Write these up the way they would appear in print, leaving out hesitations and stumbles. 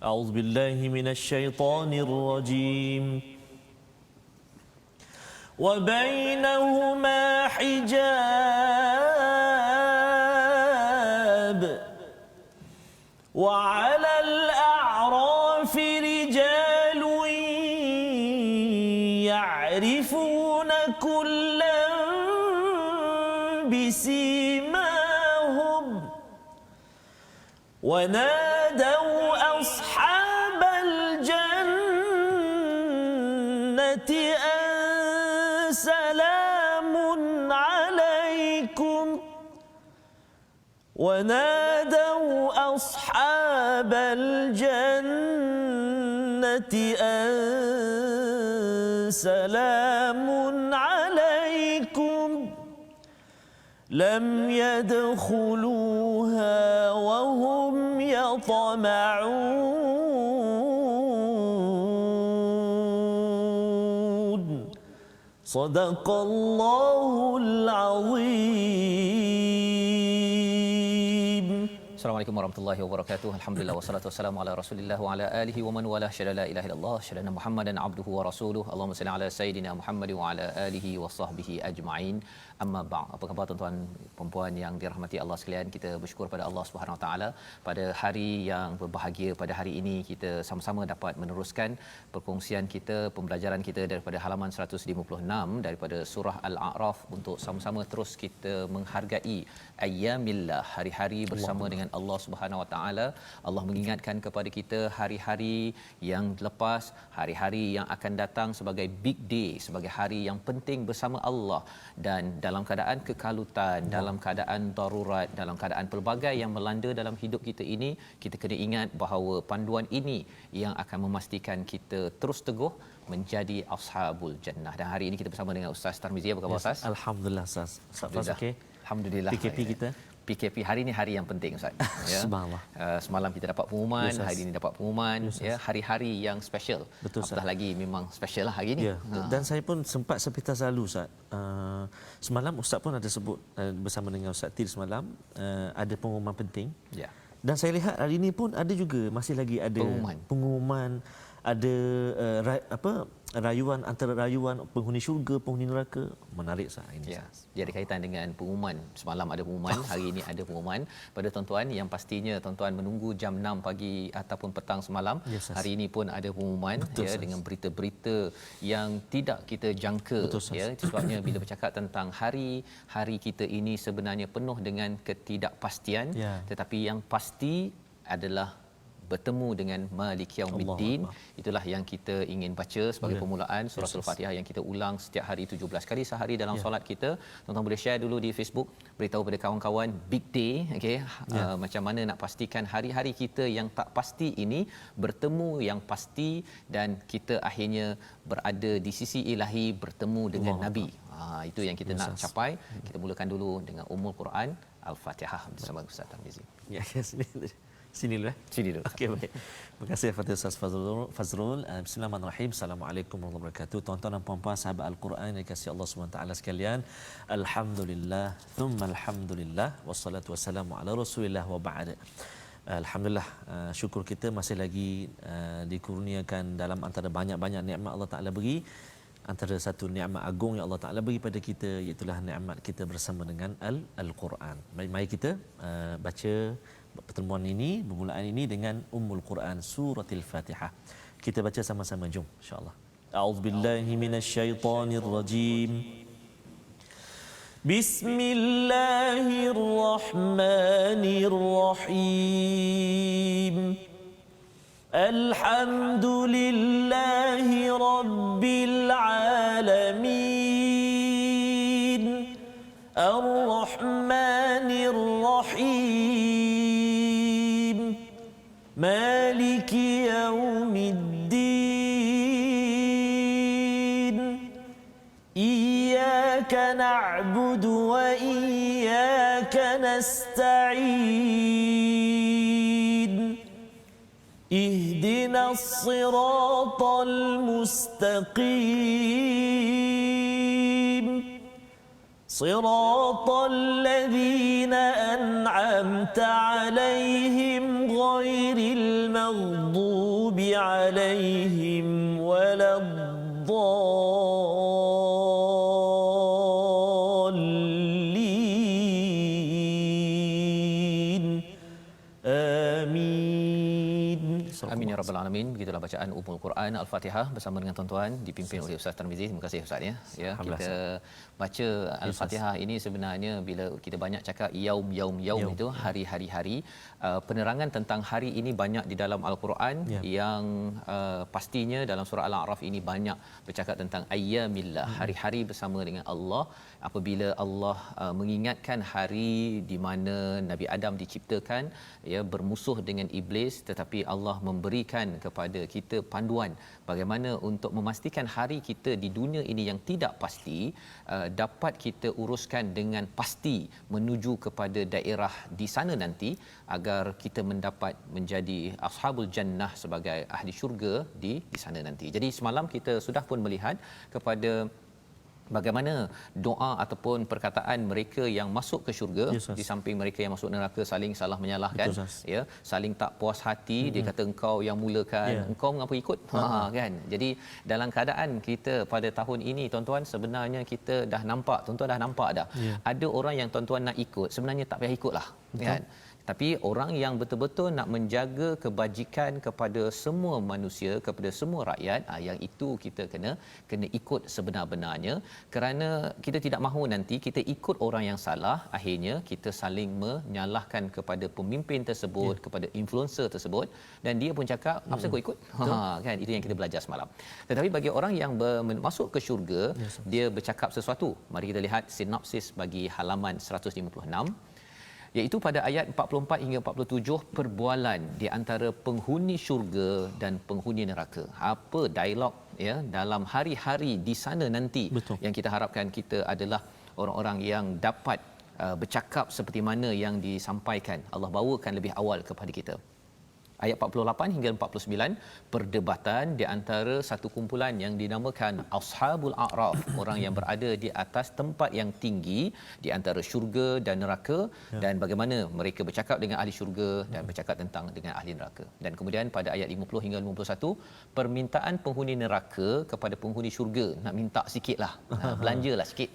أعوذ بالله من الشيطان الرجيم وبينهما حجاب وعلى الأعراف رجال يعرفون كلا بسيماهم ونادوا أصحاب الجنة أن سلام عليكم ونادوا أصحاب الجنة أن سلام عليكم لم يدخلوها وهم يطمعون صدق الله العظيم. Assalamualaikum warahmatullahi wabarakatuh. Alhamdulillah wassalatu wassalamu ala Rasulillah wa ala alihi wa man wala syada la ilaha illallah syada Muhammadan abduhu wa rasuluh. Allahumma salli ala sayidina Muhammad wa ala alihi wa sahbihi ajma'in. Amma ba'd. Apa khabar tuan-tuan perempuan yang dirahmati Allah sekalian? Kita bersyukur pada Allah Subhanahu wa taala pada hari yang berbahagia pada hari ini kita sama-sama dapat meneruskan perkongsian kita, pembelajaran kita daripada halaman 156 daripada surah Al-A'raf untuk sama-sama terus kita menghargai ayyamillah, hari-hari bersama dengan Allah Subhanahu Wa Taala. Allah mengingatkan kepada kita hari-hari yang lepas, hari-hari yang akan datang sebagai big day, sebagai hari yang penting bersama Allah, dan dalam keadaan kekalutan, dalam keadaan darurat, dalam keadaan pelbagai yang melanda dalam hidup kita ini, kita kena ingat bahawa panduan ini yang akan memastikan kita terus teguh menjadi ashabul jannah. Dan hari ini kita bersama dengan Ustaz Tarmizi. Apa khabar Ustaz? Alhamdulillah Ustaz. Ustaz okey. Alhamdulillah. PKP hari ini hari yang penting Ustaz. Ya. Subhanallah. Semalam kita dapat pengumuman, Yes, hari ini dapat pengumuman, ya, hari-hari yang special. Betul, apatah lagi memang special lah hari ini. Ya. Dan saya pun sempat sepintas lalu Ustaz. Semalam Ustaz pun ada sebut bersama dengan Ustaz Tir semalam ada pengumuman penting. Ya. Dan saya lihat hari ini pun ada juga, masih lagi ada pengumuman, ada rayuan, antara rayuan penghuni syurga, penghuni neraka. Menarik sah ini. Ya. Dia ada kaitan dengan pengumuman. Semalam ada pengumuman, hari ini ada pengumuman. Pada tuan-tuan yang pastinya tuan-tuan menunggu jam 6 pagi ataupun petang semalam, hari ini pun ada pengumuman. Betul, ya, dengan berita-berita yang tidak kita jangka. Betul, ya, sebabnya bila bercakap tentang hari kita ini sebenarnya penuh dengan ketidakpastian, ya. Tetapi yang pasti adalah bertemu dengan Malik Yaumiddin. Itulah yang kita ingin baca sebagai permulaan surah Al-Fatihah yang kita ulang setiap hari 17 kali sehari dalam solat kita. Tuan-tuan boleh share dulu di Facebook, beritahu pada kawan-kawan big day, okey, macam mana nak pastikan hari-hari kita yang tak pasti ini bertemu yang pasti dan kita akhirnya berada di sisi ilahi, bertemu dengan Nabi. Itu yang kita nak capai. Kita mulakan dulu dengan Ummul Quran Al-Fatihah bersama Ustaz Tarmizi. Ya, sini dulu. Sini dulu. Okey, baik. Terima kasih kepada Ustaz Fazrul. Bismillahirrahmanirrahim. Assalamualaikum warahmatullahi wabarakatuh. Tuan-tuan dan puan-puan sahabat Al-Quran yang dikasihi Allah Subhanahu taala sekalian. Alhamdulillah, thumma alhamdulillah, wassalatu wassalamu ala Rasulillah wa ba'd. Alhamdulillah, syukur kita masih lagi dikurniakan dalam antara banyak-banyak nikmat Allah Taala beri. Antara satu nikmat agung yang Allah Taala beri pada kita, iaitu nikmat kita bersama dengan Al-Quran. Mari kita baca pertemuan ini, permulaan ini dengan Ummul Quran Suratul Fatihah. Kita baca sama-sama, jom insya-Allah. A'udzubillahi minasyaitonirrajim. Bismillahirrahmanirrahim. Alhamdulillahi rabbil alamin. Ar-Rahmanir Rahim. Maliki yaumiddin. Iyyaka na'budu wa iyyaka nasta'in. اهدنا الصراط المستقيم صراط الذين أنعمت عليهم غير المغضوب عليهم ولا الضالين آمين. Amin ya rabbal alamin. Begitulah bacaan Ummul Quran Al-Fatihah bersama dengan tuan-tuan dipimpin oleh Ustaz Tarmizi. Terima kasih Ustaz ya. Ya, kita baca Al-Fatihah ini sebenarnya bila kita banyak cakap yaum itu hari-hari. Penerangan tentang hari ini banyak di dalam Al-Quran yang pastinya dalam surah Al-A'raf ini banyak bercakap tentang ayyamillah, hari-hari bersama dengan Allah. Apabila Allah mengingatkan hari di mana Nabi Adam diciptakan ya bermusuh dengan iblis, tetapi Allah memberikan kepada kita panduan bagaimana untuk memastikan hari kita di dunia ini yang tidak pasti dapat kita uruskan dengan pasti menuju kepada daerah di sana nanti agar kita mendapat menjadi ashabul jannah sebagai ahli syurga di sana nanti. Jadi semalam kita sudah pun melihat kepada bagaimana doa ataupun perkataan mereka yang masuk ke syurga, di samping mereka yang masuk neraka saling salah menyalahkan, ya, saling tak puas hati. Dia kata engkau yang mulakan, engkau mengapa ikut, kan. Jadi dalam keadaan kita pada tahun ini tuan-tuan, sebenarnya kita dah nampak, tuan-tuan dah nampak dah ada orang yang tuan-tuan nak ikut sebenarnya tak payah ikutlah, kan. Tapi orang yang betul-betul nak menjaga kebajikan kepada semua manusia, kepada semua rakyat, yang itu kita kena ikut sebenar-benarnya, kerana kita tidak mahu nanti kita ikut orang yang salah, akhirnya kita saling menyalahkan kepada pemimpin tersebut, kepada influencer tersebut, dan dia pun cakap apa saya kau ikut, kan. Itu yang kita belajar semalam. Tetapi bagi orang yang masuk ke syurga, dia bercakap sesuatu. Mari kita lihat sinopsis bagi halaman 156, iaitu pada ayat 44 hingga 47, perbualan di antara penghuni syurga dan penghuni neraka. Apa dialog ya dalam hari-hari di sana nanti. Betul. Yang kita harapkan kita adalah orang-orang yang dapat bercakap seperti mana yang disampaikan Allah bawakan lebih awal kepada kita. Ayat 48 hingga 49, perdebatan di antara satu kumpulan yang dinamakan Ashabul A'raf, orang yang berada di atas tempat yang tinggi di antara syurga dan neraka, dan bagaimana mereka bercakap dengan ahli syurga dan bercakap tentang dengan ahli neraka. Dan kemudian pada ayat 50 hingga 51, permintaan penghuni neraka kepada penghuni syurga, nak minta sikitlah, belanjalah sikit,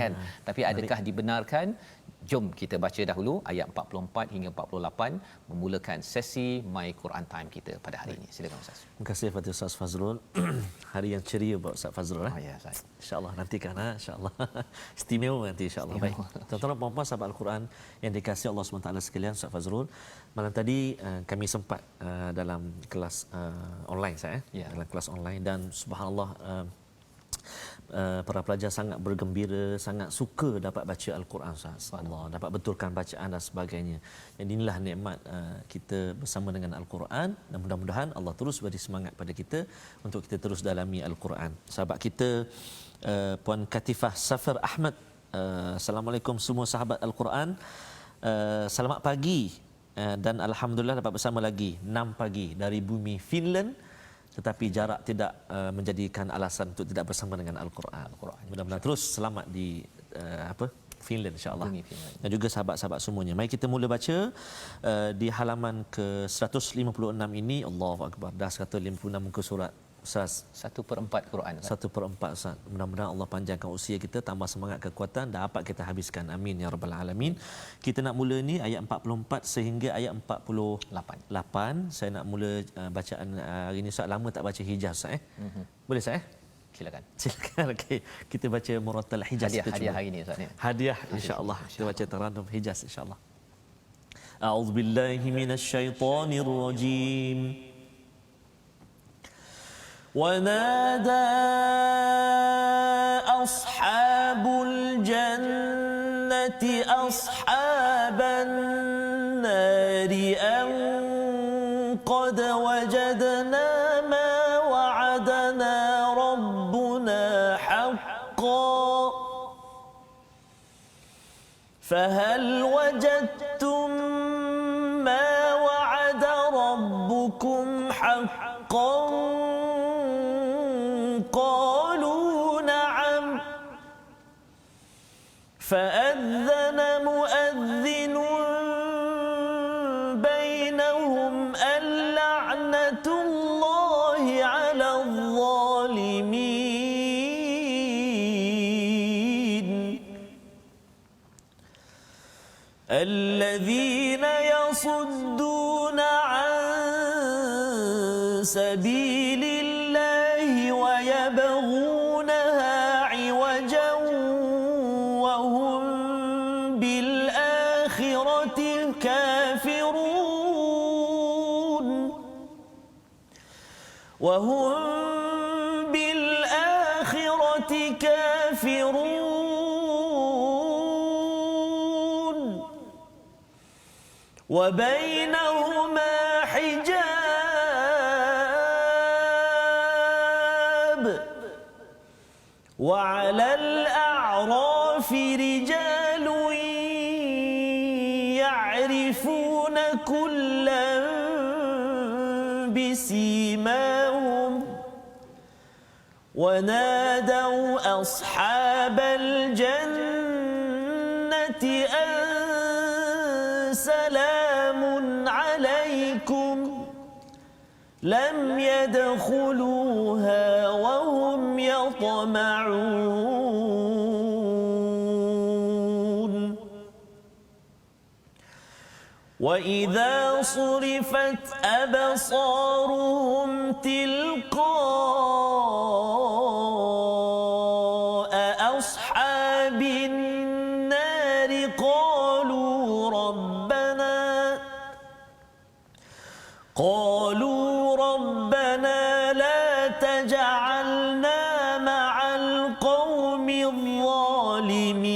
kan. Tapi adakah dibenarkan? Jom kita baca dahulu ayat 44 hingga 48 memulakan sesi My Quran Time kita pada hari ini. Silakan Ustaz. Terima kasih kepada Ustaz Fazrul. Hari yang ceria buat Ustaz Fazrul. Ya, Ustaz. InsyaAllah nantikan, insyaAllah. Istimewa nanti insyaAllah. Baik. Tuan-tuan dan puan-puan sahabat Al-Quran yang dikasihi Allah SWT sekalian, Ustaz Fazrul, malam tadi kami sempat dalam kelas online saya, dalam kelas online, dan subhanallah para pelajar sangat bergembira, sangat suka dapat baca Al-Quran, Allah dapat betulkan bacaan dan sebagainya. Dan inilah nikmat kita bersama dengan Al-Quran, dan mudah-mudahan Allah terus beri semangat pada kita untuk kita terus dalami Al-Quran. Sahabat kita Puan Katifah Safar Ahmad, Assalamualaikum semua sahabat Al-Quran, selamat pagi, dan alhamdulillah dapat bersama lagi 6 pagi dari bumi Finland, tetapi jarak tidak menjadikan alasan untuk tidak bersama dengan Al-Quran. Mudah-mudahan terus selamat di Finland, insya-Allah. Dan juga sahabat-sahabat semuanya. Mari kita mula baca di halaman ke 156 ini. Allahu Akbar. Dah 156 muka surat. Ustaz, 1/4 Quran. 1/4 Ustaz. Mudah-mudahan Allah panjangkan usia kita, tambah semangat, kekuatan, dapat kita habiskan. Amin ya rabbal alamin. Kita nak mula ni ayat 44 sehingga ayat 48. Saya nak mula bacaan hari ni Ustaz. Lama tak baca Hijaz Ustaz Boleh Ustaz Silakan. Okey. Kita baca Murattal Hijaz. Hadiah hari ni Ustaz ni. Hadiah insya-Allah. Kita baca terandum Hijaz insya-Allah. A'udzubillahi minasyaitonir rajim. ونادى أصحاب الجنة أصحاب النار أن قد وجدنا ما وعدنا ربنا حقا فهل وجدتم ما وعد ربكم حقا فأذن مؤذن بينهم اللعنة الله على الظالمين الذين يصدون عن سبيل الله ويبغونها عوجا وهم بالآخرة كافرون وبينهما حجاب وعلى الأعراف رجال يعرفون كلا بسيماهم ونادوا أصحاب الجنة أن سلام عليكم لم يدخلوها وهم يطمعون وإذا صرفت أبصارهم تلقاء أصحاب النار قالوا ربنا لا تجعلنا مع القوم الظالمين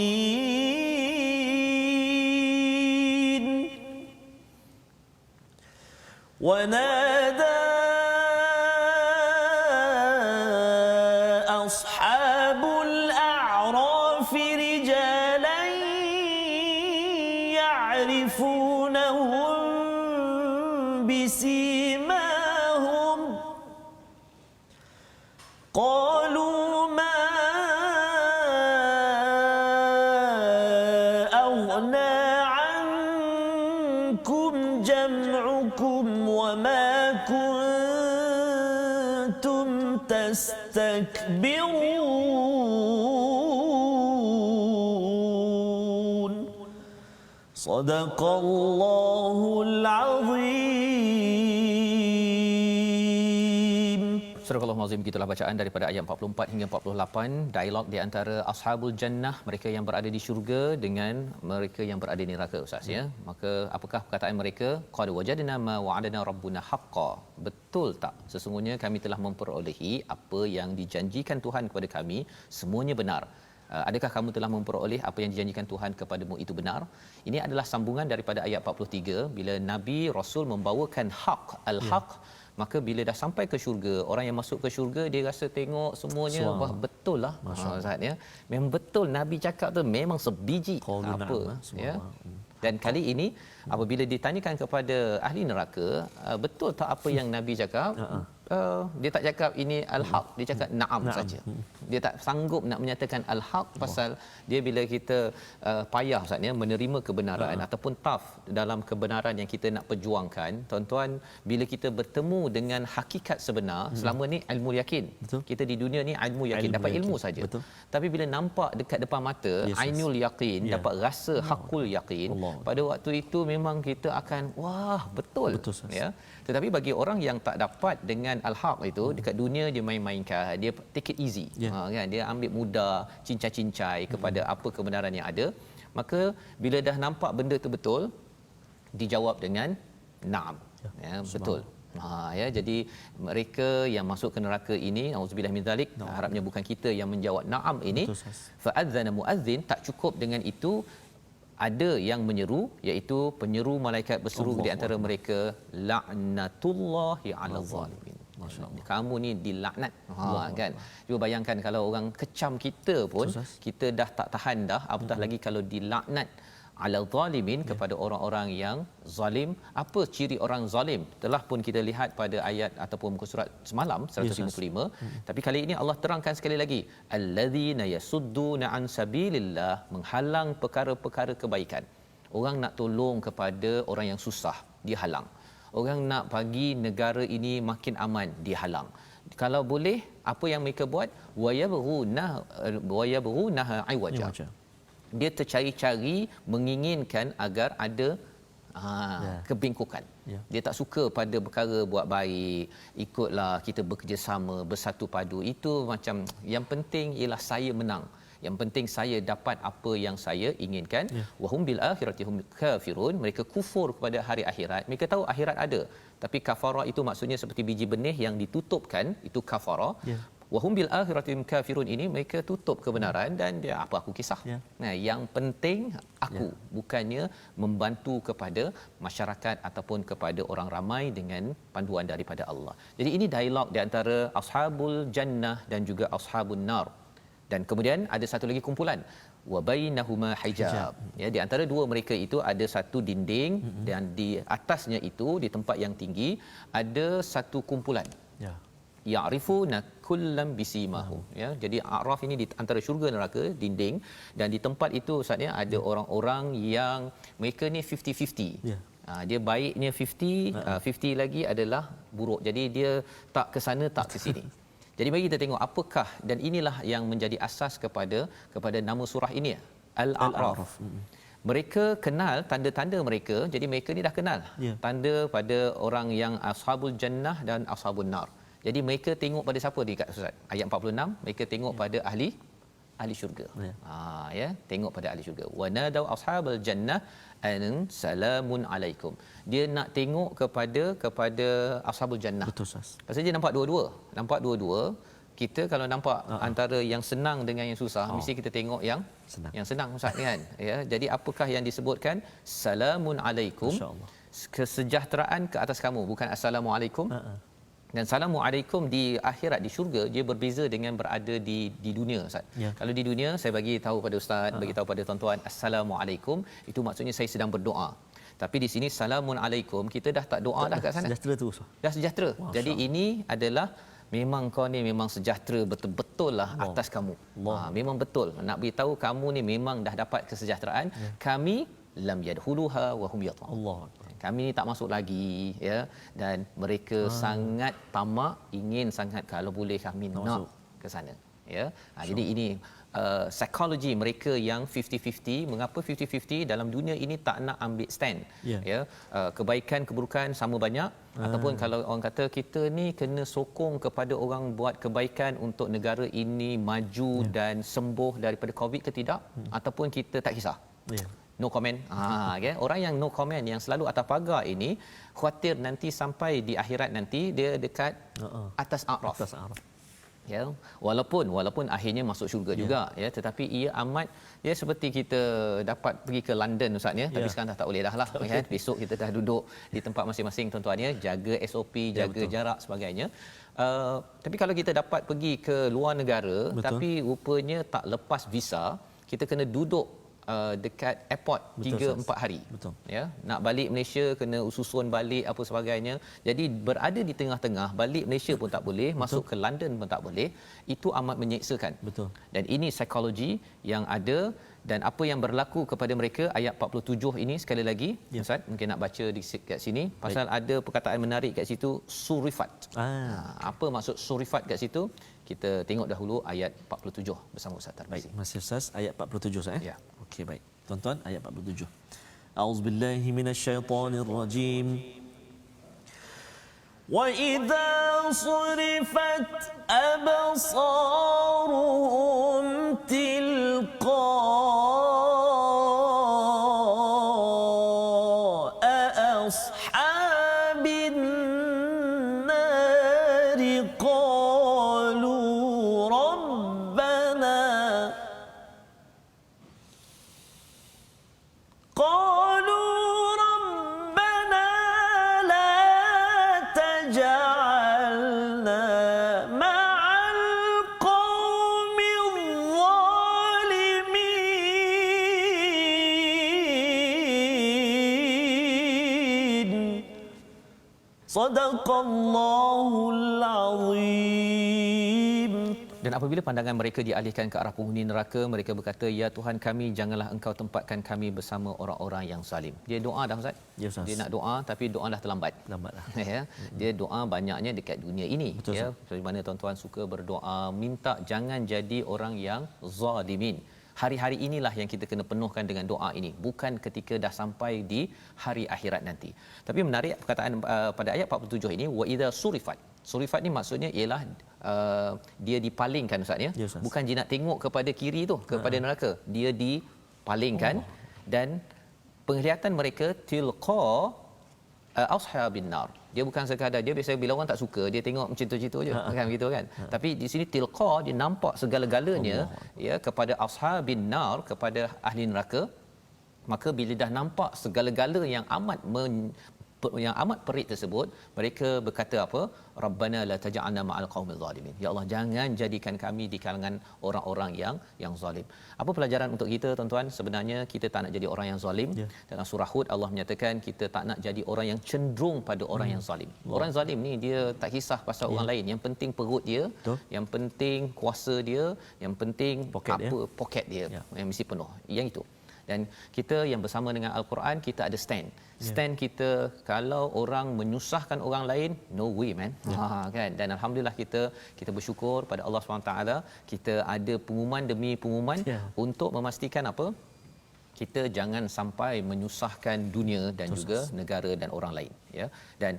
ونادى أصحاب الأعراف رجالا يعرفونهم بسيماهم قالوا ما أغنى عنكم جمعكم وما كنتم تستكبرون صدق الله العظيم. Surah Al-Azim, gitulah bacaan daripada ayat 44 hingga 48, dialog di antara ashabul jannah, mereka yang berada di syurga dengan mereka yang berada di neraka, Ustaz ya. Maka apakah perkataan mereka? Qad wajadna ma wa'adana rabbuna haqqan. Betul tak sesungguhnya kami telah memperolehi apa yang dijanjikan Tuhan kepada kami, semuanya benar. Adakah kamu telah memperoleh apa yang dijanjikan Tuhan kepadamu itu benar? Ini adalah sambungan daripada ayat 43 bila Nabi Rasul membawakan hak, al-haq. Maka bila dah sampai ke syurga, orang yang masuk ke syurga dia rasa tengok semuanya, wah betul lah. Ustaz ya. Memang betul Nabi cakap tu memang sebiji apa ya. Dan kali ini apabila ditanyakan kepada ahli neraka, betul tak apa yang Nabi cakap? Dia tak cakap ini al-haq, dia cakap na'am saja. Dia tak sanggup nak menyatakan al-haq pasal dia bila kita payah Ustaz ya menerima kebenaran ataupun taf dalam kebenaran yang kita nak perjuangkan, tuan-tuan, bila kita bertemu dengan hakikat sebenar, selama ni ilmu yakin. Betul. Kita di dunia ni ilmu yakin, dapat ilmu saja. Tapi bila nampak dekat depan mata, ainul yakin, dapat rasa hakul yakin, pada waktu itu memang kita akan wah betul ya. Tetapi bagi orang yang tak dapat dengan al-haq itu, dekat dunia dia main-mainkan, dia take it easy, kan, dia ambil mudah, cincai-cincai kepada apa kebenaran yang ada. Maka bila dah nampak benda tu betul, dijawab dengan na'am, ya, betul. Ya, jadi mereka yang masuk ke neraka ini, auzubillah min zalik, harapnya bukan kita yang menjawab na'am ini. Fa'adzana muazzin, tak cukup dengan itu, ada yang menyeru, iaitu penyeru malaikat berseru di antara mereka, la'natullahi 'alal zalimin. Kamu ni dilaknat. Kan. Cuba bayangkan kalau orang kecam kita pun kita dah tak tahan dah, apatah lagi kalau dilaknat 'ala zalimin, kepada orang-orang yang zalim. Apa ciri orang zalim? Telah pun kita lihat pada ayat ataupun muka surat semalam 155. Tapi kali ini Allah terangkan sekali lagi, allazina yasudduna an sabilillah, menghalang perkara-perkara kebaikan. Orang nak tolong kepada orang yang susah, dia halang. Orang nak bagi negara ini makin aman, dia halang. Kalau boleh, apa yang mereka buat? Wayabghunaha iwaja. Dia tercari-cari menginginkan agar ada kebengkokan. Dia tak suka pada perkara buat baik, ikutlah kita bekerjasama, bersatu padu. Itu macam yang penting ialah saya menang. Yang penting saya dapat apa yang saya inginkan. Wahum bil akhirati hum kafirun, mereka kufur kepada hari akhirat. Mereka tahu akhirat ada, tapi kafara itu maksudnya seperti biji benih yang ditutupkan, itu kafara. Wahum bil akhirati hum kafirun, ini mereka tutup kebenaran dan dia apa aku kisah. Nah, yang penting aku, bukannya membantu kepada masyarakat ataupun kepada orang ramai dengan panduan daripada Allah. Jadi ini dialog di antara ashabul jannah dan juga ashabun nar. Dan kemudian ada satu lagi kumpulan, wa bainahuma hijab. Ya, di antara dua mereka itu ada satu dinding, dan di atasnya itu di tempat yang tinggi ada satu kumpulan. Ya'rifuna kullam bisimahum. Ya, jadi A'raf ini di antara syurga neraka, dinding, dan di tempat itu ustaznya ada orang-orang yang mereka ni 50-50. Dia baiknya 50 lagi adalah buruk. Jadi dia tak ke sana tak ke sini. Jadi mari kita tengok apakah, dan inilah yang menjadi asas kepada nama surah ini, Al-A'raf. Mereka kenal tanda-tanda mereka, jadi mereka ni dah kenal tanda pada orang yang ashabul jannah dan ashabun nar. Jadi mereka tengok pada siapa ni kat Ustaz? Ayat 46, mereka tengok pada ahli syurga. Tengok pada ahli syurga. Wa nadau ashabal jannah an salamun alaikum. Dia nak tengok kepada ashabul jannah. Betul, Ustaz. Pasal dia nampak dua-dua. Kita kalau nampak antara yang senang dengan yang susah, mesti kita tengok yang senang Ustaz kan. Ya, jadi apakah yang disebutkan? Salamun alaikum. Kesejahteraan ke atas kamu, bukan assalamualaikum. Dan assalamualaikum di akhirat, di syurga, dia berbeza dengan berada di dunia Ustaz. Kalau di dunia saya bagi tahu pada ustaz, bagi tahu pada tuan-tuan, assalamualaikum itu maksudnya saya sedang berdoa. Tapi di sini salamun alaikum, kita dah tak doa dah kat sana. Sejahtera tu Ustaz. Dah sejahtera. Jadi ini adalah memang kau ni memang sejahtera betul-betul lah atas kamu. Memang betul. Nak beritahu kamu ni memang dah dapat kesejahteraan. Kami lam yadkhuluha wa hum yatma'un. Allah. Kami ni tak masuk lagi, ya, dan mereka sangat tamak, ingin sangat kalau boleh kami nak ke sana, ya. Jadi ini psikologi mereka yang 50-50. Mengapa 50-50? Dalam dunia ini tak nak ambil stand, ya. Kebaikan keburukan sama banyak, ataupun kalau orang kata kita ni kena sokong kepada orang buat kebaikan untuk negara ini maju dan sembuh daripada COVID ke tidak, ataupun kita tak kisah. No comment. Okay. Orang yang no comment, yang selalu atas pagar ini, khawatir nanti sampai di akhirat nanti dia dekat atas A'raf. Ya, walaupun akhirnya masuk syurga juga, ya, tetapi ia amat, ya, seperti kita dapat pergi ke London Ustaz, ya, tapi sekarang tak boleh dah lah, kan. Besok kita dah duduk di tempat masing-masing tuan-tuan, ya, jaga SOP, jaga jarak sebagainya. Tapi kalau kita dapat pergi ke luar negara, tapi rupanya tak lepas visa, kita kena duduk dekat airport 3-4 hari. Ya, nak balik Malaysia kena susun balik apa sebagainya. Jadi berada di tengah-tengah, balik Malaysia pun tak boleh, masuk ke London pun tak boleh. Itu amat menyeksakan. Dan ini psikologi yang ada, dan apa yang berlaku kepada mereka. Ayat 47 ini sekali lagi Ustaz mungkin nak baca di kat sini, pasal ada perkataan menarik kat situ, surifat. Apa maksud surifat kat situ? Kita tengok dahulu ayat 47 bersama Ustaz Tarmizi. Baik, masih Ustaz, ayat 47 Ustaz, ya. Okey, baik. Tuan-tuan, ayat 47. A'udzubillahi minasyaitonirrajim. Wa idza surifat absaruhum tilqa ashabin nari qalu rabbana la taj'alna ma'al qawmi Sadaqallahul azim. Dan apabila pandangan mereka dialihkan ke arah penghuni neraka, mereka berkata, ya Tuhan kami, janganlah engkau tempatkan kami bersama orang-orang yang zalim. Dia doa dah Ustaz. Ya, Ustaz. Dia nak doa tapi doa dah terlambat. Lambatlah. Ya. Dia doa banyaknya dekat dunia ini. Betul, ya. Seperti mana tuan-tuan suka berdoa minta jangan jadi orang yang zalimin. Hari-hari inilah yang kita kena penuhkan dengan doa ini, bukan ketika dah sampai di hari akhirat nanti. Tapi menarik perkataan pada ayat 47 ini, wa idza surifat. Surifat ni maksudnya ialah dia dipalingkan Ustaz ya. Yes, Ustaz. Bukan dia nak tengok kepada kiri tu, kepada neraka. Dia dipalingkan dan penglihatan mereka tilqa ashabin nar. Dia bukan sekadar, dia biasa bila orang tak suka dia tengok macam tu je kan gitu kan. Tapi di sini tilqa, dia nampak segala-galanya ya kepada ashabin nar, kepada ahli neraka. Maka bila dah nampak segala-gala yang amat perit tersebut, mereka berkata apa? Rabbana la taj'alna ma'al qaumil zalimin. Ya Allah, jangan jadikan kami di kalangan orang-orang yang zalim. Apa pelajaran untuk kita tuan-tuan? Sebenarnya kita tak nak jadi orang yang zalim. Dalam surah Hud Allah menyatakan kita tak nak jadi orang yang cenderung pada orang yang zalim. Orang zalim ni dia tak kisah pasal orang lain, yang penting perut dia, yang penting kuasa dia, yang penting poket dia yang mesti penuh. Yang itu. Dan kita yang bersama dengan Al-Quran, kita ada stand. Stand kita, kalau orang menyusahkan orang lain, no way man. Kan? Dan alhamdulillah kita bersyukur pada Allah SWT, kita ada pengumuman demi pengumuman untuk memastikan apa? Kita jangan sampai menyusahkan dunia dan juga negara dan orang lain, ya. Dan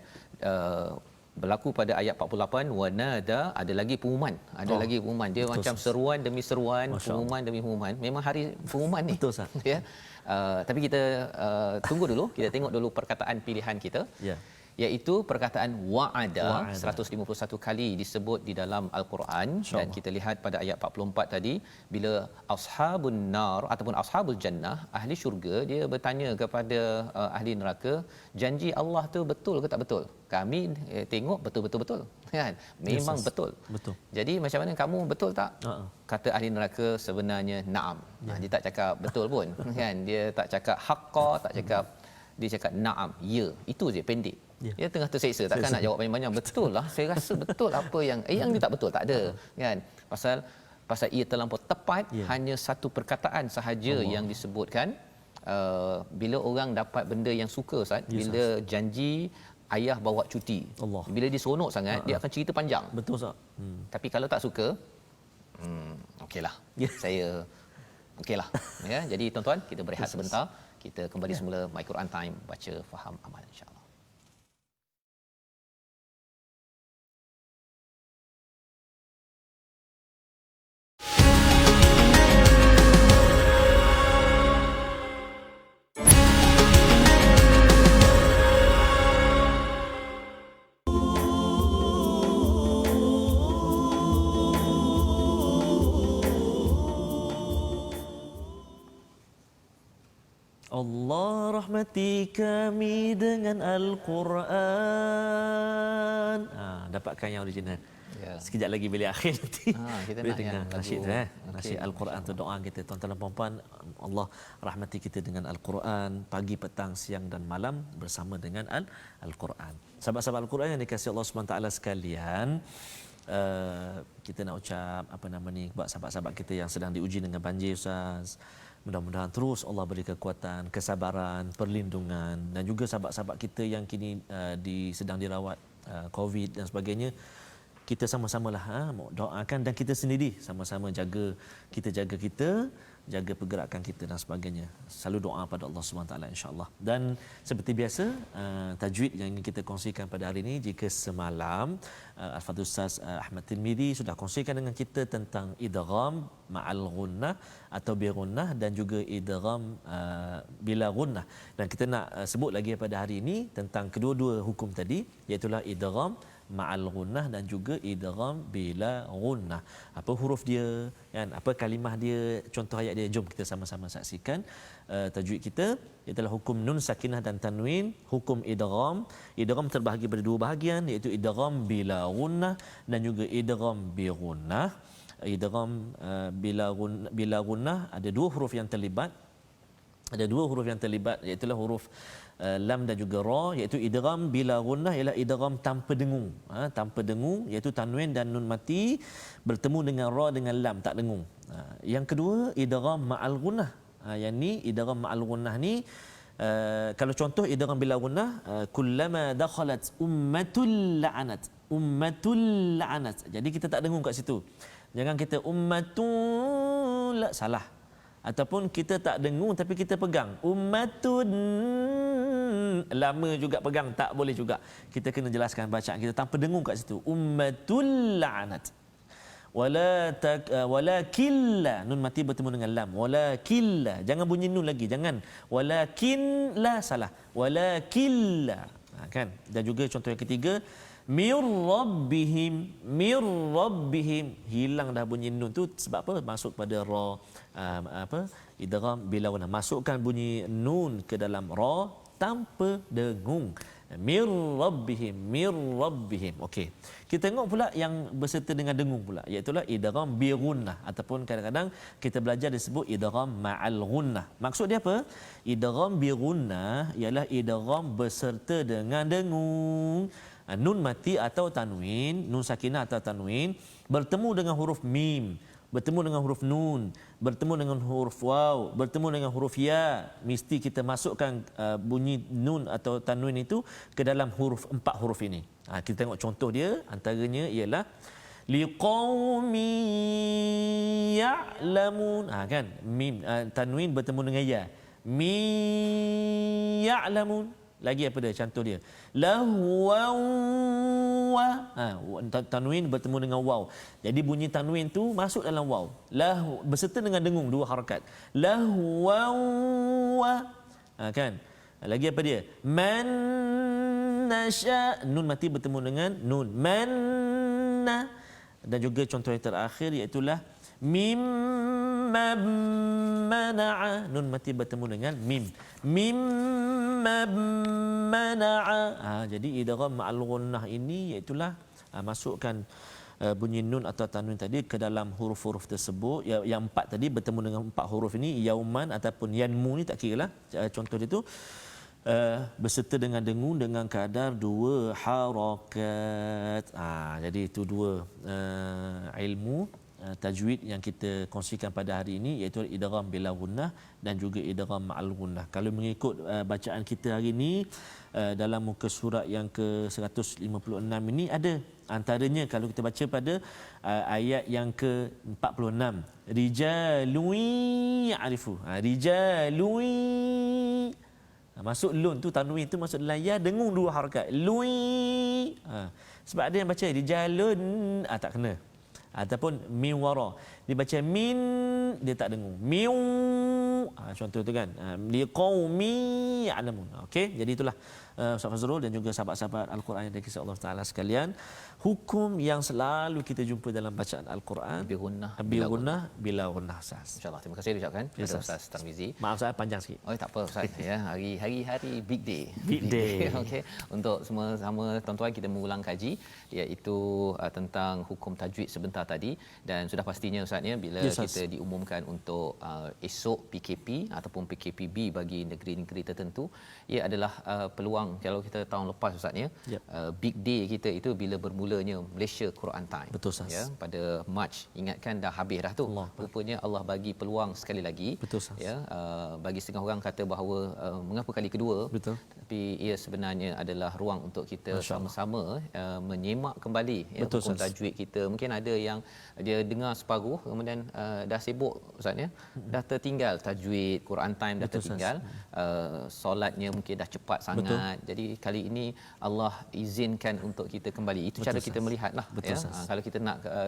berlaku pada ayat 48, wanada, ada lagi pengumuman, lagi pengumuman. Dia macam seruan demi seruan, pengumuman demi pengumuman. Memang hari pengumuman ni. Betul Ustaz. Ya. Tapi kita tunggu dulu, kita tengok dulu perkataan pilihan kita. Ya. Iaitu perkataan wa'ada 151 kali disebut di dalam Al-Quran. Dan kita lihat pada ayat 44 tadi, bila ashabun nar ataupun ashabul jannah, ahli syurga, dia bertanya kepada ahli neraka, janji Allah tu betul ke tak betul? Kami tengok betul-betul kan, memang betul. Jadi macam mana, kamu betul tak? Kata ahli neraka, sebenarnya na'am. Dia tak cakap betul pun kan, dia tak cakap haqqa, tak cakap, dia cakap na'am, ya. Itu je, pendek. Dia tengah terseksa, takkan nak jawab banyak-banyak. Betul lah, saya rasa betul apa yang dia tak betul, tak ada kan. Pasal ia terlampau tepat, hanya satu perkataan sahaja yang disebutkan. Bila orang dapat benda yang suka Ustaz, bila janji ayah bawa cuti, bila dia seronok sangat, dia akan cerita panjang. Betul Ustaz. Tapi kalau tak suka, okeylah, saya okeylah. Ya, jadi tuan-tuan, kita berehat sebentar, kita kembali semula My Quran Time, baca, faham, amal, insya-Allah. Allah rahmati kami dengan Al-Quran. Dapatkan yang original. Sekejap lagi bila akhir nanti. Kita boleh nak dengar yang nasyid lagu. nasyid Al-Quran tu, doa kita tuan-tuan dan puan-puan. Allah rahmati kita dengan Al-Quran pagi, petang, siang dan malam bersama dengan Al-Quran. Sahabat-sahabat Al-Quran yang dikasihi Allah SWT sekalian, kita nak ucap buat sahabat-sahabat kita yang sedang diuji dengan banjir Ustaz. Mudah-mudahan terus Allah beri kekuatan, kesabaran, perlindungan, dan juga sahabat-sahabat kita yang kini sedang dirawat COVID dan sebagainya. Kita sama-samalah doakan, dan kita sendiri sama-sama jaga pergerakan kita dan sebagainya. Selalu doa pada Allah SWT insya-Allah. Dan seperti biasa, tajwid yang ingin kita kongsikan pada hari ini, jika semalam Al-Fadhil Ustaz Ahmad Tirmizi sudah kongsikan dengan kita tentang idgham ma'al ghunnah atau bi ghunnah, dan juga idgham bila ghunnah. Dan kita nak sebut lagi pada hari ini tentang kedua-dua hukum tadi, iaitu idgham ma'al ghunnah dan juga idgham bila ghunnah. Apa huruf dia, kan? Apa kalimah dia, contoh ayat dia. Jom kita sama-sama saksikan tajwid kita. Ialah hukum nun sakinah dan tanwin, hukum idgham. Idgham terbahagi pada dua bahagian, iaitu idgham bila ghunnah dan juga idgham bi ghunnah. Idgham bila ghunnah ada dua huruf yang terlibat. Iaitu huruf lam dan juga ra, iaitu idgham bila gunnah ialah idgham tanpa dengung. Tanpa dengung iaitu tanwin dan nun mati bertemu dengan ra dengan lam tak dengung. Yang kedua idgham ma'al gunnah. Yang ni idgham ma'al gunnah ni kalau contoh idgham bila gunnah, kullama dakhalat ummatul la'anat. Ummatul la'anat. Jadi kita tak dengung kat situ. Jangan kita ummatul salah. Ataupun kita tak dengung tapi kita pegang ummatun, lama juga pegang, tak boleh juga. Kita kena jelaskan bacaan kita tanpa dengung kat situ. Ummatul la'anat. Walakilla, nun mati bertemu dengan lam. Walakilla, jangan bunyi nun lagi, jangan. Walakin la, salah. Walakilla. Kan? Dan juga contoh yang ketiga, mir rabbihim, hilang dah bunyi nun tu sebab apa? Masuk pada ra, idgham bila gunnah, masukkan bunyi nun ke dalam ra tanpa dengung. Mir rabbihim. Okey, kita tengok pula yang berserta dengan dengung pula, iaitu idgham bi gunnah, ataupun kadang-kadang kita belajar disebut idgham ma'al gunnah. Maksud dia apa? Idgham bi gunnah ialah idgham berserta dengan dengung. Nun mati atau tanwin, nun sakinah atau tanwin bertemu dengan huruf mim, bertemu dengan huruf nun, bertemu dengan huruf waw, bertemu dengan huruf ya. Mesti kita masukkan bunyi nun atau tanwin itu ke dalam empat huruf ini. Kita tengok contoh dia, antaranya ialah liqaumi ya'lamun. Kan, mim tanwin bertemu dengan ya. Mi ya'lamun. Lagi apa dia contoh dia? Lahwa, tanwin bertemu dengan waw. Jadi bunyi tanwin tu masuk dalam waw. Lahu berserta dengan dengung, dua harakat. Lahwa, kan? Lagi apa dia? Man nasya, nun mati bertemu dengan nun. Manna. Dan juga contoh yang terakhir iaitu mimma mana'a, nun mati bertemu dengan mim. Mimma mana'a. Jadi idgham ma'al gunnah ini iaitu masukkan bunyi nun atau tanwin tadi ke dalam huruf-huruf tersebut. Yang empat tadi bertemu dengan empat huruf ini, yauman ataupun yanmu ni tak kira lah. Contoh dia tu berserta dengan dengung dengan kadar 2 harakat. Jadi itu dua ilmu tajwid yang kita kongsikan pada hari ini, iaitu idgham bila gunnah dan juga idgham ma'al gunnah. Kalau mengikut bacaan kita hari ini dalam muka surat yang ke-156 ini ada antaranya, kalau kita baca pada ayat yang ke-46, rijalun ya'rifu. Rijalun, masuk lun tu, tanwin tu masuk dalam ya, dengung 2 harakat. Lui. Sebab ada yang baca rijalun, tak kena. Ataupun min wara, dia baca min, dia tak dengung. Miu. Contoh tu kan. Liqaumi ya'lamun. Okey, jadi itulah Ustaz Fazrul dan juga sahabat-sahabat Al-Quran yang dikasihi Allah Taala sekalian, hukum yang selalu kita jumpa dalam bacaan Al-Quran, bi gunnah bila gunnah. InsyaAllah, terima kasih diucapkan kepada Ustaz Tarmizi. Maaf saya panjang sikit. Oh, tak apa Ustaz. Ya, hari big day. Okey, untuk semua sama tuan-tuan kita mengulang kaji, iaitu tentang hukum tajwid sebentar tadi, dan sudah pastinya Ustaz bila kita diumumkan untuk esok PKP ataupun PKPB bagi negeri-negeri tertentu, ia adalah peluang. Kalau kita tahun lepas Ustaz big day kita itu bila bermulanya Malaysia Quran Time. Betul Ustaz. Pada Mac, ingatkan dah habis dah tu. Rupanya Allah bagi peluang sekali lagi. Betul Ustaz. Bagi setengah orang kata bahawa mengapa kali kedua? Betul. Tapi ia sebenarnya adalah ruang untuk kita sama-sama menyemak kembali hukum tajwid kita. Mungkin ada yang dia dengar separuh kemudian dah sibuk Ustaz dah tertinggal tajwid Quran Time, dah tertinggal. Solatnya mungkin dah cepat sangat. Jadi kali ini Allah izinkan untuk kita kembali. Itu cara kita melihatlah. Kalau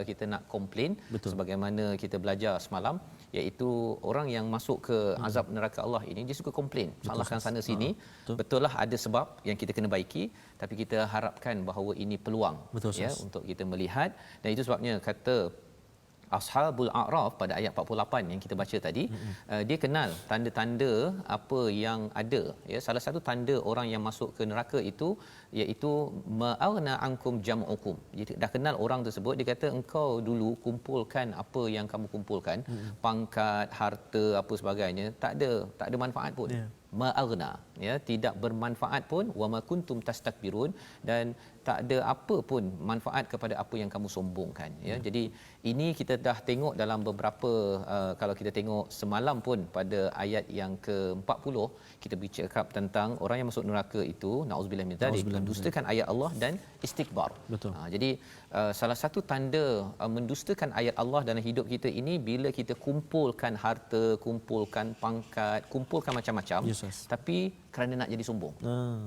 kita nak komplain sebagaimana kita belajar semalam, iaitu orang yang masuk ke azab neraka Allah ini, dia suka komplain, salahkan sana sini. Betul lah, ada sebab yang kita kena baiki, tapi kita harapkan bahawa ini peluang untuk kita melihat. Dan itu sebabnya kata Ashabul A'raf pada ayat 48 yang kita baca tadi, dia kenal tanda-tanda apa yang ada. Salah satu tanda orang yang masuk ke neraka itu iaitu ma'arna ankum jam'ukum. Jadi dah kenal orang tersebut, dia kata engkau dulu kumpulkan apa yang kamu kumpulkan, pangkat, harta, apa sebagainya, tak ada manfaat pun. ma'aghna, ya, tidak bermanfaat pun, wa ma kuntum tastakbirun, dan tak ada apa pun manfaat kepada apa yang kamu sombongkan, ya. Jadi ini kita dah tengok dalam beberapa kalau kita tengok semalam pun pada ayat yang ke-40 kita bercakap tentang orang yang masuk neraka itu, nauzubillah min dzalik, mendustakan ayat Allah dan istikbar. Betul. Jadi salah satu tanda mendustakan ayat Allah dalam hidup kita ini bila kita kumpulkan harta, kumpulkan pangkat, kumpulkan macam-macam, Yes. tapi kerana nak jadi sombong. Ah.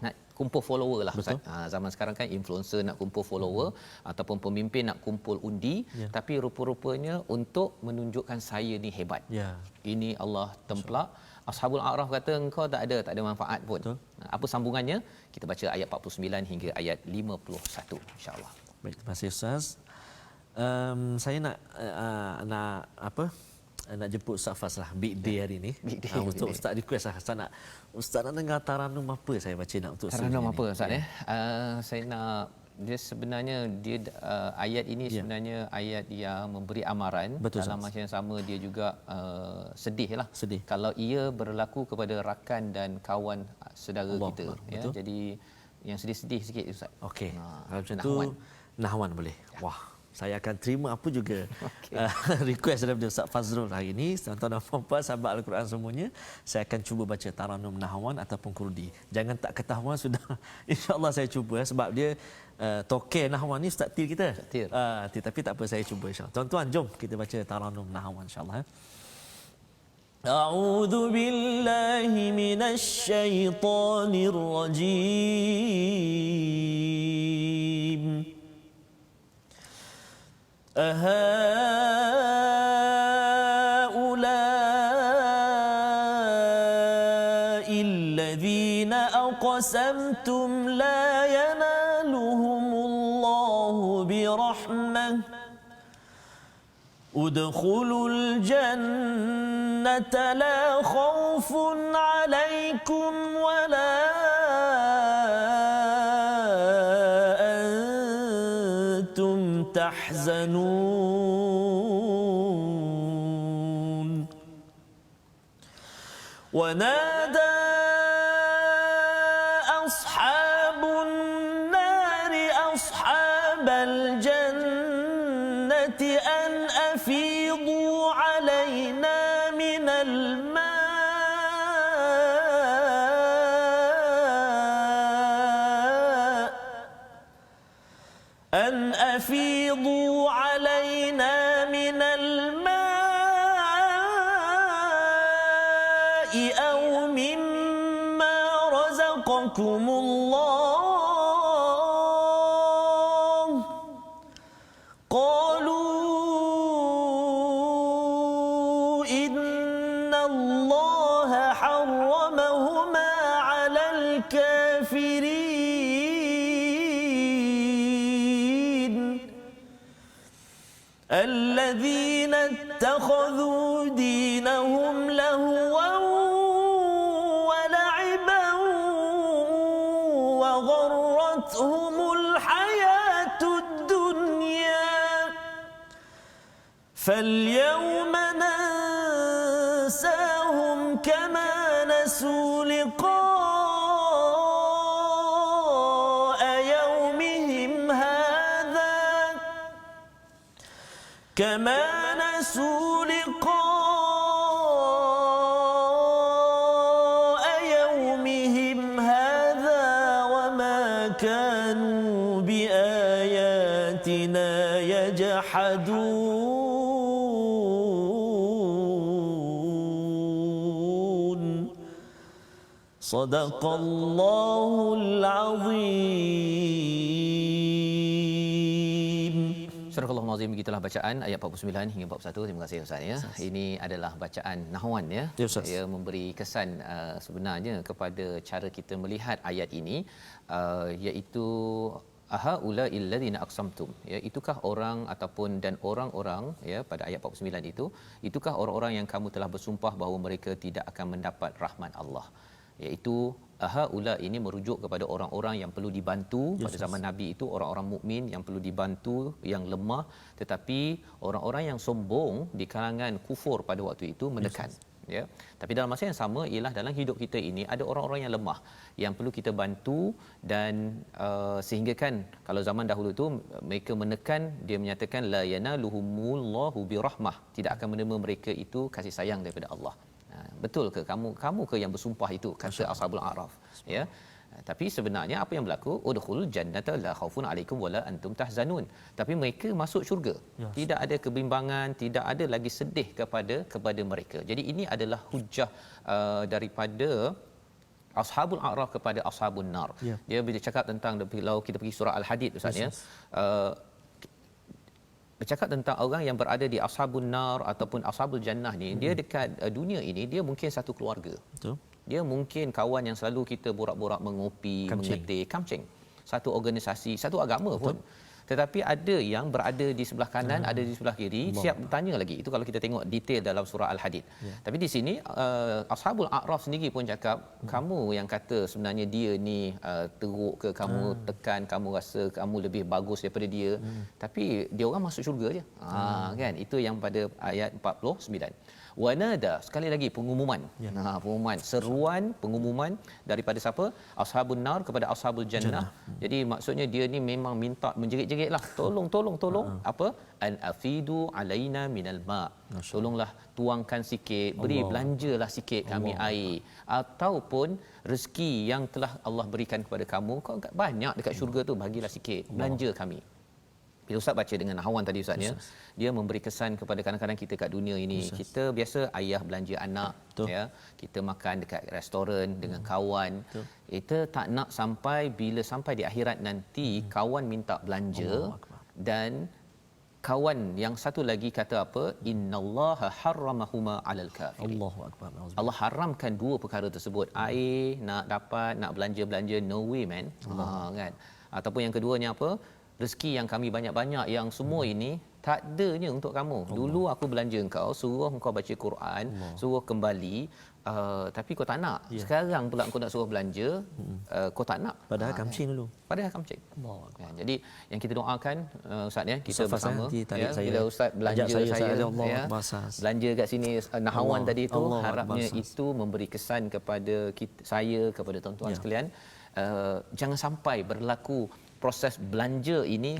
Nak kumpul follower lah Ustaz. Zaman sekarang kan influencer nak kumpul follower, ataupun pemimpin nak kumpul undi, tapi rupa-rupanya untuk menunjukkan saya ni hebat. Ya. Ini Allah templak. Ashabul A'raf kata engkau tak ada manfaat pun. Betul. Apa sambungannya? Kita baca ayat 49 hingga ayat 51 insya-Allah. Baik, terima kasih Ustaz. Saya nak apa? Nak jemput Ustaz Faz lah, big day hari ni. Untuk Ustaz request lah, Ustaz nak dengar taranum apa saya baca nak untuk taranum apa Ustaz saya nak dia sebenarnya ayat ini sebenarnya ayat yang memberi amaran. Betul, dalam masa yang sama dia juga sedih kalau ia berlaku kepada rakan dan kawan saudara Allah kita, Allah. ya. Betul. Jadi yang sedih-sedih sikit Ustaz. Okey. Kalau macam tu nahwan boleh. Wah, saya akan terima apa juga request daripada Ustaz Fazrul hari ini. Tuan-tuan dan puan-puan sahabat Al-Quran semuanya, saya akan cuba baca taranum nahwan ataupun kurdi. Jangan tak ketahuan sudah. InsyaAllah saya cuba sebab dia toke nahwan ni Ustaz Tir kita. Tir. Tapi tak apa, saya cuba insyaAllah. Tuan-tuan, jom kita baca taranum nahwan insyaAllah. A'udzu billahi minasy syaithanir rajim. أهؤلاء الذين أقسمتم لا ينالهم الله برحمة ادخلوا الجنة لا خوف عليكم ولا تحزنون ونادى أصحاب النار أصحاب الجنة أن أفيضوا علينا من أفيضوا علينا من الماء أو مما رزقكم الله قالوا إن الله حرمهما على الكافرين الذين اتخذوا دينهم لهوا ولعبا وغرتهم الحياة الدنيا فاليوم ننساهم كما نسوا لقاء يومهم هذا كما نسوا لقاء يومهم هذا وما كانوا بآياتنا يجحدون صدق الله العظيم. Surah Al-Azim, begitulah bacaan ayat 49 hingga 41. Terima kasih Ustaz ya. Ini adalah bacaan nahwan ya. Ia memberi kesan sebenarnya kepada cara kita melihat ayat ini, iaitu ahaula illadzina aqsamtum, ya, itukah orang ataupun dan orang-orang, ya, pada ayat 49 itukah orang-orang yang kamu telah bersumpah bahawa mereka tidak akan mendapat rahmat Allah. Iaitu ahaula ini merujuk kepada orang-orang yang perlu dibantu pada zaman Nabi itu, orang-orang mukmin yang perlu dibantu, yang lemah, tetapi orang-orang yang sombong di kalangan kufur pada waktu itu menekan. ya. Tapi dalam masa yang sama ialah dalam hidup kita ini ada orang-orang yang lemah yang perlu kita bantu, dan sehingga kan kalau zaman dahulu tu mereka menekan, dia menyatakan la yanaluhumullahu birahmah, tidak akan menerima mereka itu kasih sayang daripada Allah. Betul ke kamu ke yang bersumpah itu, kata Ashabul A'raf, ya. Tapi sebenarnya apa yang berlaku, udkhulul jannata la khaufun alaikum wala antum tahzanun, tapi mereka masuk syurga, tidak ada kebimbangan, tidak ada lagi sedih kepada mereka. Jadi ini adalah hujah daripada Ashabul A'raf kepada Ashabun Nar. Dia bila cakap tentang, kalau kita pergi surah Al-Hadid Ustaz, ya, bercakap tentang orang yang berada di Ashabun Nar ataupun Ashabul Jannah ni, dia dekat dunia ini dia mungkin satu keluarga. Betul. Dia mungkin kawan yang selalu kita borak-borak mengopi, mengetih, kamcing. Satu organisasi, satu agama pun. Tetapi ada yang berada di sebelah kanan, ada di sebelah kiri, siap bertanya lagi. Itu kalau kita tengok detail dalam surah Al-Hadid. Tapi di sini Ashabul A'raf sendiri pun cakap, kamu yang kata sebenarnya dia ni teruk ke, kamu tekan, kamu rasa kamu lebih bagus daripada dia. Tapi dia orang masuk syurga je. Kan? Itu yang pada ayat 49. Wanada, sekali lagi pengumuman. Pengumuman, seruan, pengumuman daripada siapa? Ashabun Nar kepada Ashabul Jannah. Jadi maksudnya dia ni memang minta menjerit-jeritlah, tolong apa? An afidu alaina minal ma. Tolonglah tuangkan sikit, beri belanjalah sikit kami air, ataupun rezeki yang telah Allah berikan kepada kamu, kau banyak dekat syurga tu, bagilah sikit, belanja kami. Bila Ustaz baca dengan hawan tadi Ustaz, ya, dia memberi kesan kepada kadang-kadang kita kat dunia ini, kita biasa ayah belanja anak, ya, kita makan dekat restoran dengan kawan. Kita tak nak sampai bila sampai di akhirat nanti kawan minta belanja, dan kawan yang satu lagi kata apa? Innallaha harramahuma 'alal kafirin. Allahu akbar. Allah haramkan dua perkara tersebut. Air nak dapat, nak belanja, no way man. Kan? Ataupun yang keduanya apa? Rezeki yang kami banyak-banyak yang semua ini tak adanya untuk kamu. Dulu aku belanja engkau, suruh engkau baca Quran, suruh kembali, tapi kau tak nak. Sekarang pula kau nak suruh belanja, kau tak nak. Padahal kamcing dulu. Padahal kamcing. Jadi yang kita doakan Ustaz, ya, kita bersama, ya, bila Ustaz belanja saya belanja kat sini Nahawan tadi tu, harapnya itu memberi kesan kepada saya, kepada tuan-tuan sekalian, jangan sampai berlaku proses belanja ini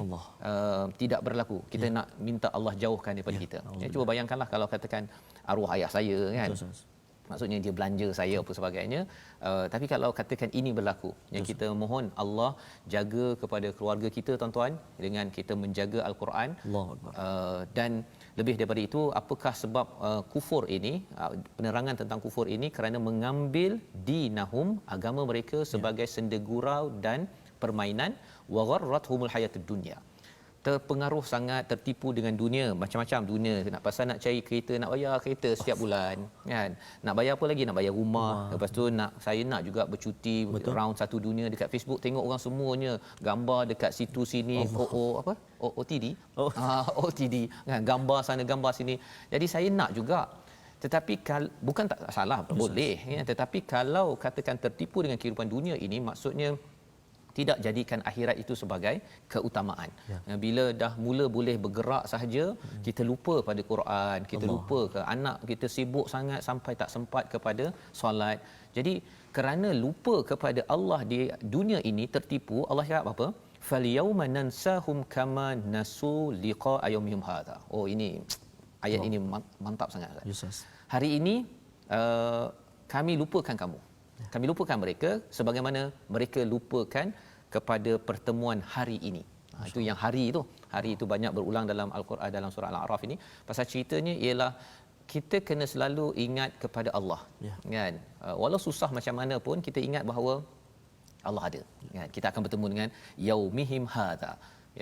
tidak berlaku. Kita nak minta Allah jauhkan daripada kita. Ya, cuba bayangkanlah kalau katakan arwah ayah saya, kan. Maksudnya dia belanja saya apa sebagainya. Tapi kalau katakan ini berlaku, yang kita mohon Allah jaga kepada keluarga kita tuan-tuan dengan kita menjaga Al-Quran. Dan lebih daripada itu, apakah sebab kufur ini, penerangan tentang kufur ini kerana mengambil dinahum, agama mereka, sebagai senda gurau dan permainan. Wa gharrathumul hayatud dunya, terpengaruh sangat, tertipu dengan dunia, macam-macam dunia. Nak pasal nak cari kereta, nak bayar kereta setiap bulan, kan. Nak bayar apa lagi? Nak bayar rumah. Lepas tu saya nak juga bercuti round satu dunia dekat Facebook, tengok orang semuanya gambar dekat situ sini, OTD. OTD, kan, gambar sana gambar sini. Jadi saya nak juga. Tetapi bukan tak salah, boleh, ya. Tetapi kalau katakan tertipu dengan kehidupan dunia ini, maksudnya tidak jadikan akhirat itu sebagai keutamaan. Bila dah mula boleh bergerak sahaja, kita lupa pada Quran, kita lupa ke anak kita, sibuk sangat sampai tak sempat kepada solat. Jadi kerana lupa kepada Allah di dunia ini, tertipu, Allah cakap apa? Falyawma nansahum kama nasu liqa'a yaumihim hadha. Ini ayat ini mantap sangat. Hari ini kami lupakan kamu. Kami lupakan mereka sebagaimana mereka lupakan kepada pertemuan hari ini. Itu yang hari itu. Hari itu banyak berulang dalam Al-Quran, dalam surah Al-A'raf ini. Pasal ceritanya ialah kita kena selalu ingat kepada Allah. Kan? Walau susah macam mana pun, kita ingat bahawa Allah ada. Kan? Kita akan bertemu dengan yaumihim hadza.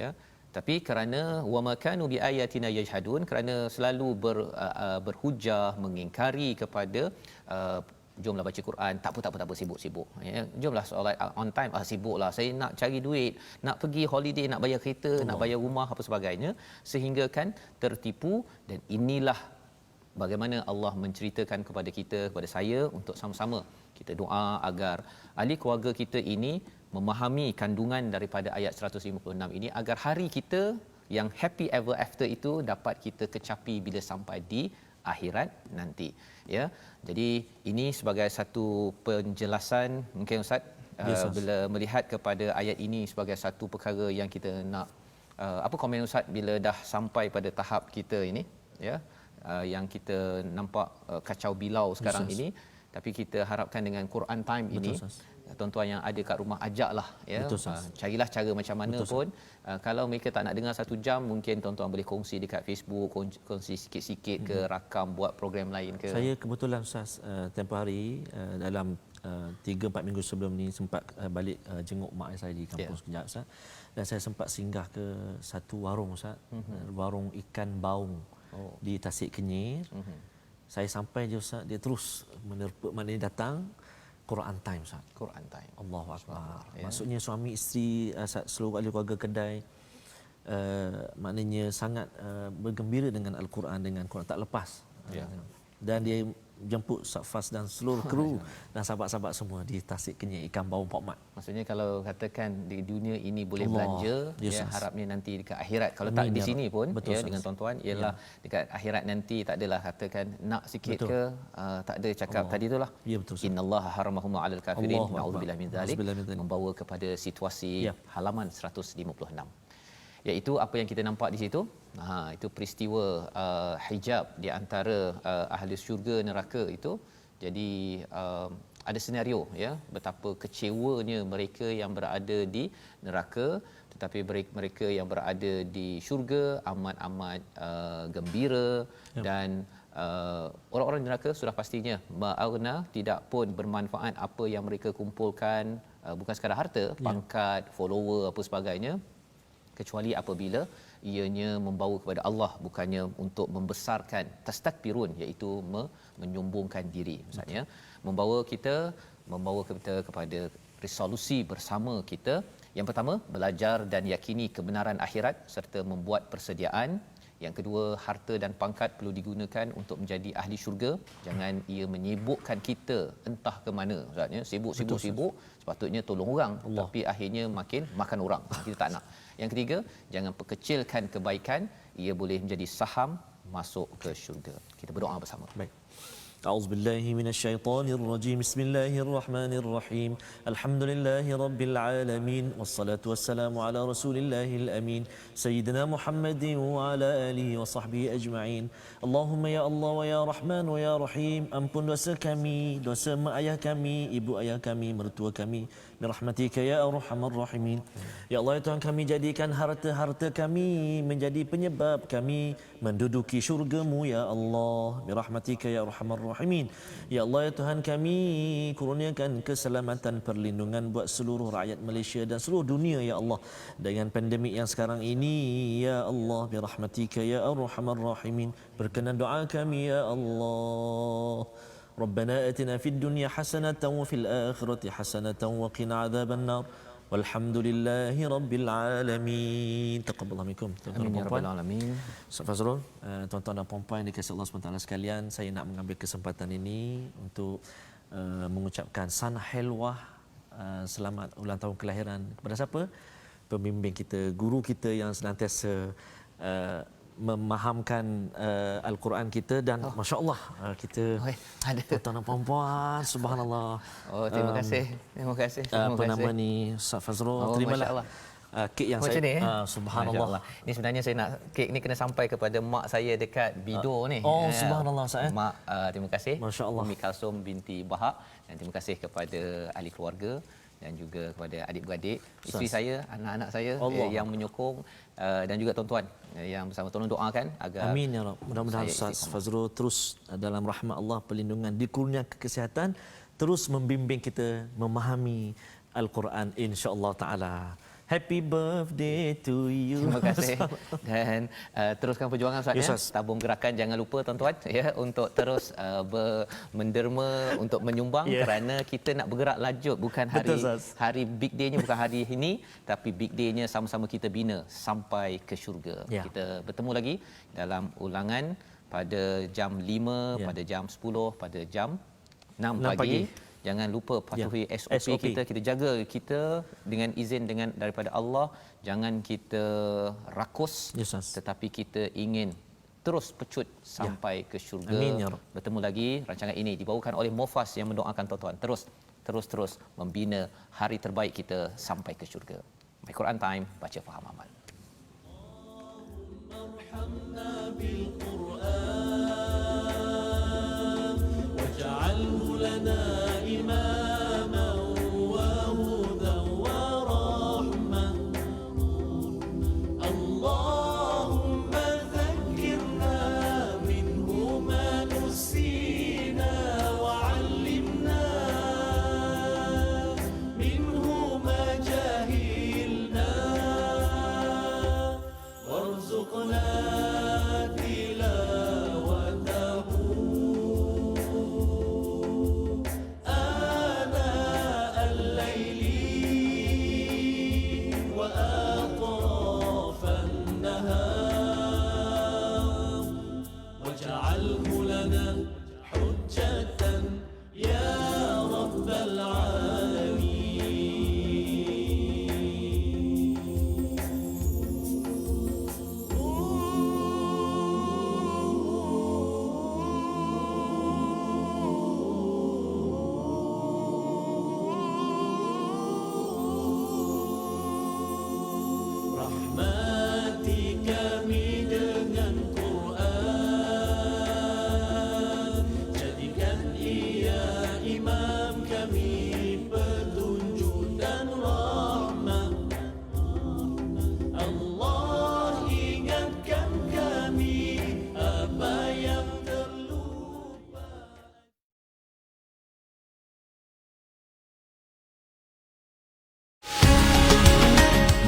Ya. Tapi kerana wa makanu bi ayatina yajhadun, kerana selalu berhujah, mengingkari kepada jomlah baca Quran, tak apa sibuk-sibuk, ya. Jomlah solat on time, sibuklah, saya nak cari duit, nak pergi holiday, nak bayar kereta, nak bayar rumah apa sebagainya, sehingga kan tertipu. Dan inilah bagaimana Allah menceritakan kepada kita, kepada saya, untuk sama-sama kita doa agar ahli keluarga kita ini memahami kandungan daripada ayat 156 ini, agar hari kita yang happy ever after itu dapat kita kecapi bila sampai di akhirat nanti, ya. Jadi ini sebagai satu penjelasan mungkin Ustaz, bila melihat kepada ayat ini sebagai satu perkara yang kita nak, apa komen Ustaz bila dah sampai pada tahap kita ini, ya, yang kita nampak kacau bilau sekarang ini, tapi kita harapkan dengan Quran Time ini, tuan-tuan yang ada kat rumah, ajaklah, ya. Carilah cara macam mana pun. Kalau mereka tak nak dengar 1 jam, mungkin tuan-tuan boleh kongsi dekat Facebook, kongsi sikit-sikit ke, rakam buat program lain ke. Saya kebetulan Ustaz, tempoh hari dalam 3-4 minggu sebelum ni sempat balik jenguk mak saya di kampung sekejap Ustaz, dan saya sempat singgah ke satu warung Ustaz, warung ikan baung di Tasik Kenyir. Saya sampai je Ustaz, dia terus menerpa, maknanya datang Quran Time Ustaz. Quran Time. Allahu Akbar. Maksudnya suami isteri, seluruh ahli keluarga kedai, maknanya sangat bergembira dengan Al-Quran, dengan Quran tak lepas. Dan dia jemput Safas dan seluruh kru dan sahabat-sahabat semua di Tasik Kenyir ikan baung Pak Mat. Maksudnya kalau katakan di dunia ini boleh belanja, ya, harapnya nanti dekat akhirat, kalau Amin, tak di ya sini pun, betul, ya, dengan tuan-tuan, ialah dekat akhirat nanti tak adalah katakan nak sikit ke, tak ada cakap tadi itulah. Ya betul. Innallaha haramahum 'alal kafirin, na'udzubillahi min zalik, membawa kepada situasi halaman 156. Iaitu apa yang kita nampak di situ. Itu peristiwa hijab di antara ahli syurga neraka itu. Jadi ada senario, ya, betapa kecewanya mereka yang berada di neraka, tetapi mereka yang berada di syurga amat-amat gembira. Dan orang-orang neraka sudah pastinya ma'agna, tidak pun bermanfaat apa yang mereka kumpulkan, bukan sekadar harta, pangkat, follower, apa sebagainya, kecuali apabila ianya membawa kepada Allah, bukannya untuk membesarkan, tastakbirun, iaitu menyombongkan diri. Maksudnya membawa kita kepada resolusi bersama kita. Yang pertama, belajar dan yakini kebenaran akhirat serta membuat persediaan. Yang kedua, harta dan pangkat perlu digunakan untuk menjadi ahli syurga. Jangan ia menyibukkan kita entah ke mana. Maksudnya sibuk, sepatutnya tolong orang, tapi akhirnya makin makan orang. Kita tak nak. Yang ketiga, jangan perkecilkan kebaikan, ia boleh menjadi saham masuk ke syurga. Kita berdoa bersama. Baik. أعوذ بالله من الشيطان الرجيم بسم الله الرحمن الرحيم الحمد لله رب العالمين والصلاة والسلام على رسول الله الأمين سيدنا محمد وعلى آله وصحبه أجمعين اللهم يا الله ويا رحمن ويا رحيم ampun dosa kami, dosa mak ayah kami, ibu ayah kami, mertua kami, birahmatika ya arhamar rahimin. Ya Allah ya Tuhan, kami jadikan harta-harta kami menjadi penyebab kami menduduki syurga-Mu ya Allah, birahmatika ya arhamar rahimin. Ya Allah ya Tuhan, kami kurniakan keselamatan, perlindungan buat seluruh rakyat Malaysia dan seluruh dunia ya Allah dengan pandemik yang sekarang ini ya Allah, birahmatika ya arhamar rahimin. Berkenan doa kami ya Allah. ربنا آتنا في الدنيا حسنة وفي الآخرة حسنة وقنا عذاب النار والحمد لله رب العالمين. تقبل الله منكم. Amin ya rabbal alamin. Ustaz Fazrul, tuan-tuan dan puan-puan yang dikasihi Allah SWT sekalian, saya nak mengambil kesempatan ini untuk mengucapkan sana helwah, selamat ulang tahun kelahiran kepada siapa? Pembimbing kita, guru kita yang senantiasa memahamkan Al-Quran kita, dan masya-Allah kita ada tuan-tuan dan puan-puan, subhanallah. Terima kasih. Apa nama ni Ustaz Fazrul, terimalah kek yang macam saya ni, subhanallah. Ini sebenarnya saya nak kek ni kena sampai kepada mak saya dekat Bido ni. Subhanallah Ustaz. Mak, terima kasih. Masya-Allah. Umi Kalsum binti Bahak, dan terima kasih kepada ahli keluarga dan juga kepada adik-beradik, isteri saya, anak-anak saya yang menyokong, dan juga tuan-tuan yang bersama. Tolong doakan agar amin ya rab. Mudah-mudahan Ustaz Fazrul terus dalam rahmat Allah, perlindungan, dikurniakan kesihatan, terus membimbing kita memahami Al-Quran insya-Allah taala. Happy birthday to you. Terima kasih. Dan teruskan perjuangan Ustaz, ya. Tabung gerakan jangan lupa tuan-tuan, ya, untuk terus menderma untuk menyumbang, kerana kita nak bergerak lanjut, bukan hari big day-nya bukan hari ini, tapi big day-nya sama-sama kita bina sampai ke syurga. Kita bertemu lagi dalam ulangan pada jam 5, pada jam 10, pada jam 6 pagi. Jangan lupa patuhi SOP kita. Kita jaga kita dengan izin daripada Allah. Jangan kita rakus, tetapi kita ingin terus pecut sampai ke syurga. Amin, ya Rabb. Bertemu lagi rancangan ini dibawakan oleh Mufas yang mendoakan tuan-tuan terus membina hari terbaik kita sampai ke syurga. My Quran Time, baca faham amal.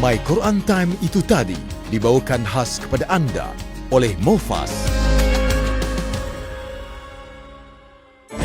My Quran Time itu tadi dibawakan khas kepada anda oleh Mufas.